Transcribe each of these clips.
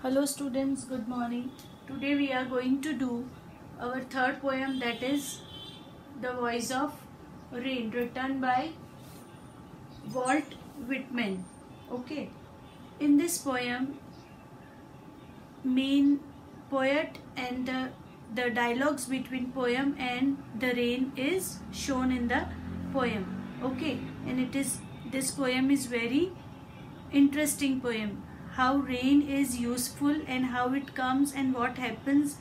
Hello students, good morning. Today we are going to do our third poem, that is The Voice of Rain, written by Walt Whitman. Okay. In this poem, main poet and the dialogues between poem and the rain is shown in the poem. Okay. And this poem is very interesting poem. How rain is useful and how it comes and what happens,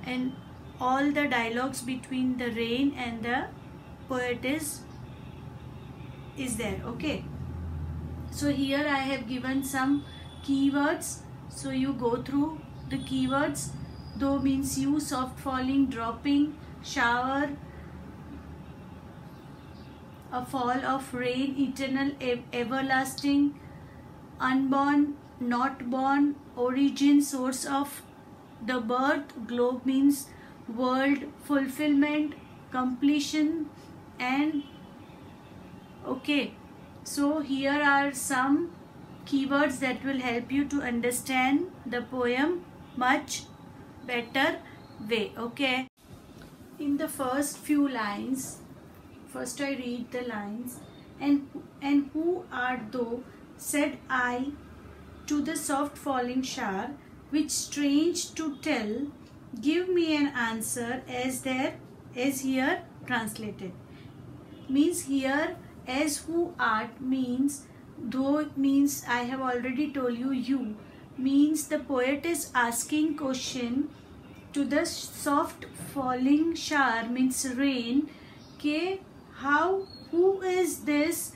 and all the dialogues between the rain and the poet is there. Okay, so here I have given some keywords, so you go through the keywords. Though means you, soft falling, dropping, shower, a fall of rain, eternal, everlasting, unborn, not born, origin, source of the birth, globe means world, fulfillment, completion, and okay. So here are some keywords that will help you to understand the poem much better way. Okay. In the first few lines, first I read the lines. And who art thou, said I to the soft falling shower, which strange to tell, give me an answer as here translated. Means here as who art means, though means I have already told you, means the poet is asking question to the soft falling shower, means rain, ke how, who is this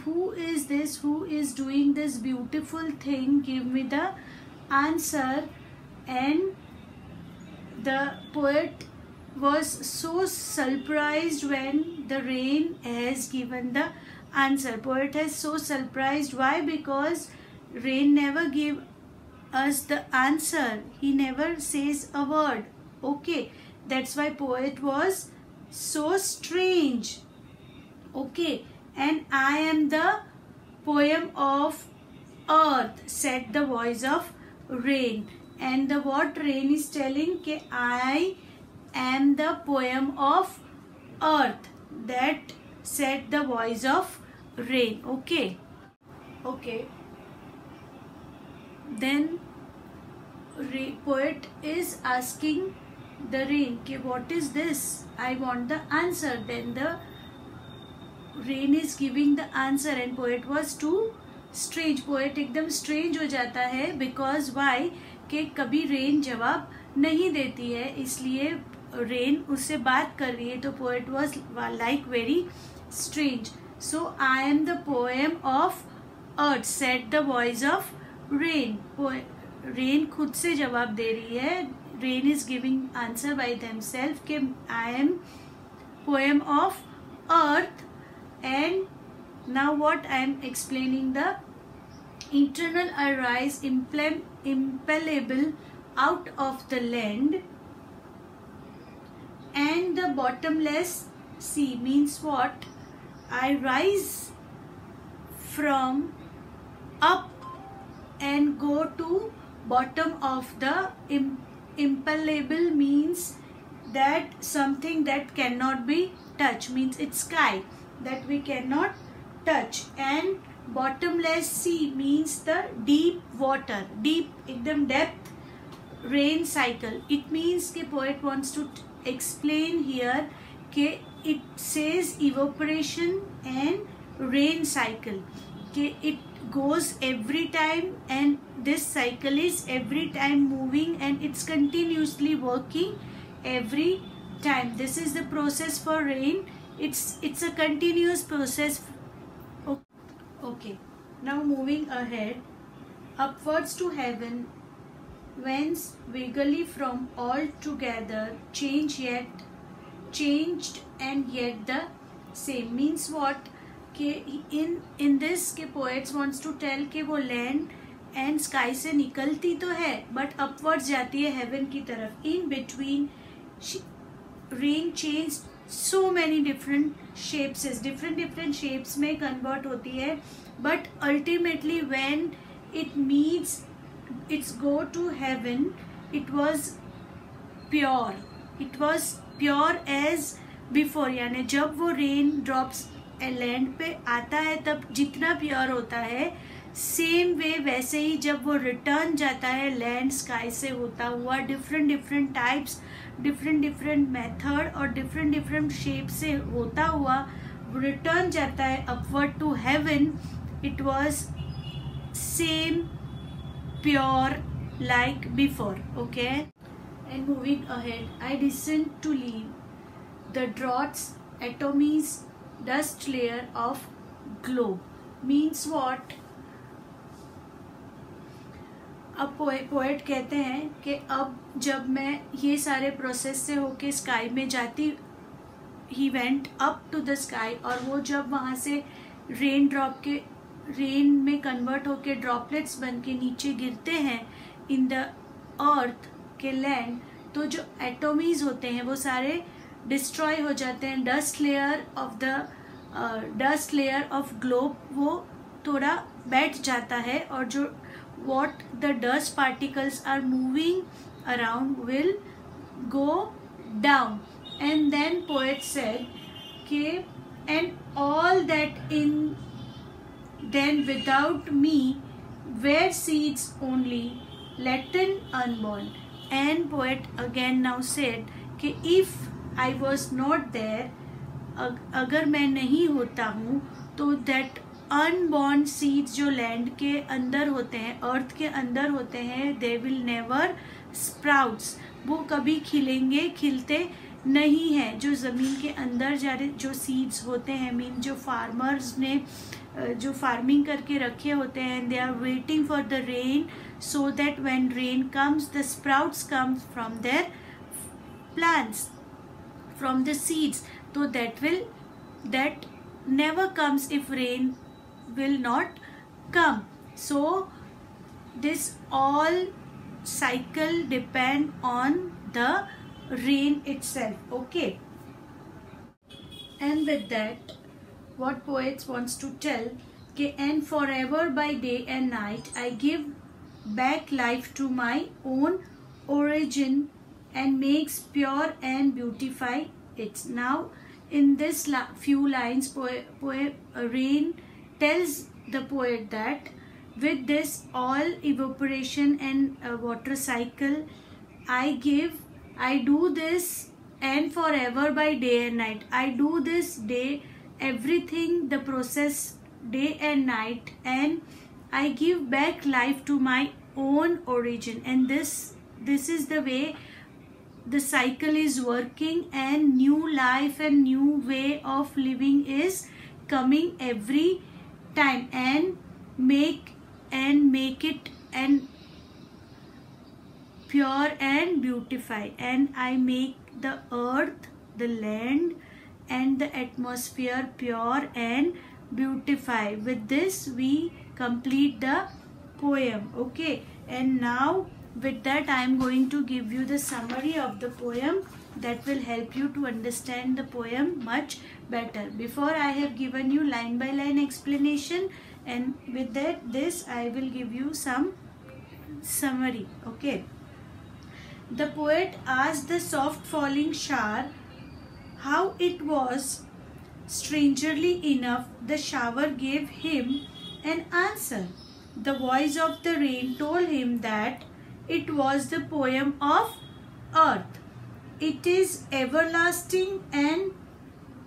who is doing this beautiful thing, give me the answer. And the poet was so surprised when the rain has given the answer. Poet is so surprised. Why? Because rain never gave us the answer. He never says a word. Okay, that's why poet was so strange. Okay. And I am the poem of earth, said the voice of rain. And the what rain is telling, कि I am the poem of earth, that said the voice of rain. Okay. Okay. Then poet is asking the rain, कि what is this? I want the answer. Then the rain is giving the answer and poet was too strange. Poet एकदम strange हो जाता है, because why? कि कभी rain जवाब नहीं देती है, इसलिए rain उससे बात कर रही है, तो poet was like very strange. So I am the poem of earth, said the voice of rain. Rain खुद से जवाब दे रही है. Rain is giving answer by themselves कि I am poem of earth. And now what I am explaining, the eternal arise impellable out of the land, and the bottomless sea means what? I rise from up and go to bottom of the impellable means that something that cannot be touched, means it's sky that we cannot touch. And bottomless sea means the deep water, deep एकदम depth rain cycle. It means कि poet wants to explain here कि it says evaporation and rain cycle, कि it goes every time and this cycle is every time moving and it's continuously working every time. This is the process for rain. It's a continuous process. Okay, now moving ahead, upwards to heaven, whence vaguely from all together, changed and yet the same. Means what? कि in this के poets wants to tell कि वो land and sky से निकलती तो है, but upwards जाती है heaven की तरफ. In between, rain changed so many different shapes, different shapes में convert होती है, but ultimately when it meets its go to heaven, it was pure. It was pure as before. यानी जब वो रेन ड्रॉप्स लैंड पे आता है तब जितना प्योर होता है, सेम वे वैसे ही जब वो रिटर्न जाता है लैंड स्काई से होता हुआ, different different types, different different method और डिफरेंट डिफरेंट शेप से होता हुआ रिटर्न जाता है upward to heaven, it was same pure like before. Okay, and moving ahead, I descend to leave the draughts atomies dust layer of globe means what? अब poet कहते हैं कि अब जब मैं ये सारे प्रोसेस से होके स्काई में जाती, he went up to the sky, और वो जब वहाँ से रेन ड्रॉप के रेन में कन्वर्ट होके ड्रॉपलेट्स बन के नीचे गिरते हैं इन द अर्थ के लैंड, तो जो एटोमीज होते हैं वो सारे डिस्ट्रॉय हो जाते हैं. डस्ट लेयर ऑफ ग्लोब वो थोड़ा बैठ जाता है, और जो what the dust particles are moving around will go down. And then poet said कि and all that in then without me were seeds only latent unborn. And poet again now said कि if I was not there, अगर मैं नहीं होता हूँ तो that unborn seeds जो land के अंदर होते हैं, अर्थ के अंदर होते हैं, दे विल नेवर स्प्राउट्स, वो कभी खिलेंगे, खिलते नहीं हैं. जो ज़मीन के अंदर जा रहे जो सीड्स होते हैं, मीन जो फार्मर्स ने जो फार्मिंग करके रखे होते हैं, they are waiting for the rain so that when rain comes the sprouts comes from their plants, from the seeds. तो that never comes if rain will not come. So this all cycle depend on the rain itself. Okay, and with that what poets wants to tell कि and forever by day and night I give back life to my own origin and makes pure and beautify it. Now in this few lines, Rain tells the poet that with this all evaporation and water cycle, I do this and forever by day and night. I do this day, everything, the process day and night, and I give back life to my own origin. And this is the way the cycle is working, and new life and new way of living is coming every time, and make it and pure and beautify. And I make the earth, the land and the atmosphere pure and beautify. With this we complete the poem. Okay, and now with that I am going to give you the summary of the poem that will help you to understand the poem much better. Before I have given you line by line explanation, and with this I will give you some summary. Okay, the poet asked the soft falling shower how it was. Strangely enough, the shower gave him an answer. The voice of the rain told him that it was the poem of earth. It is everlasting and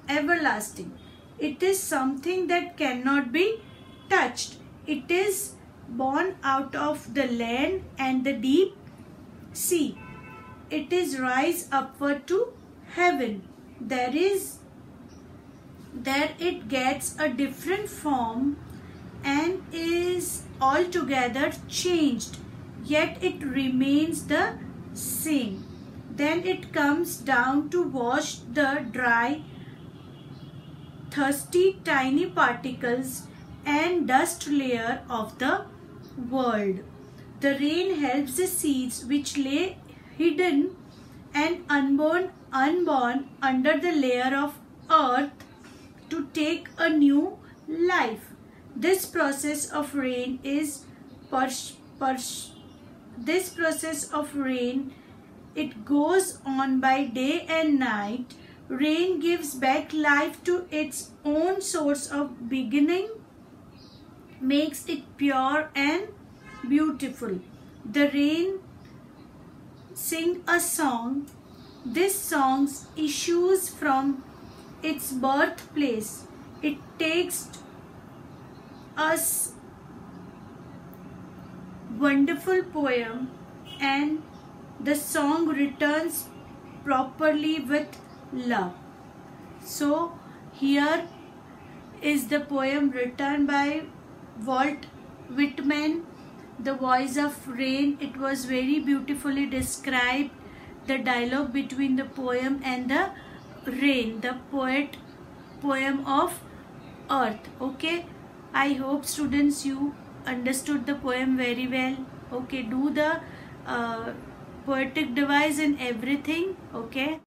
everlasting. It is something that cannot be touched. It is born out of the land and the deep sea. It is rise upward to heaven. There it gets a different form and is altogether changed, yet it remains the same. Then it comes down to wash the dry, thirsty tiny particles and dust layer of the world. The rain helps the seeds which lay hidden and unborn under the layer of earth to take a new life. This process of rain is this process of rain, it goes on by day and night. Rain gives back life to its own source of beginning, makes it pure and beautiful. The rain sing a song. This song issues from its birthplace. It takes us wonderful poem, and the song returns properly with love. So here is the poem written by Walt Whitman, The Voice of Rain. It was very beautifully described, the dialogue between the poem and the rain, the poem of earth. Okay, I hope students you understood the poem very well. Okay, do the poetic device and everything. Okay.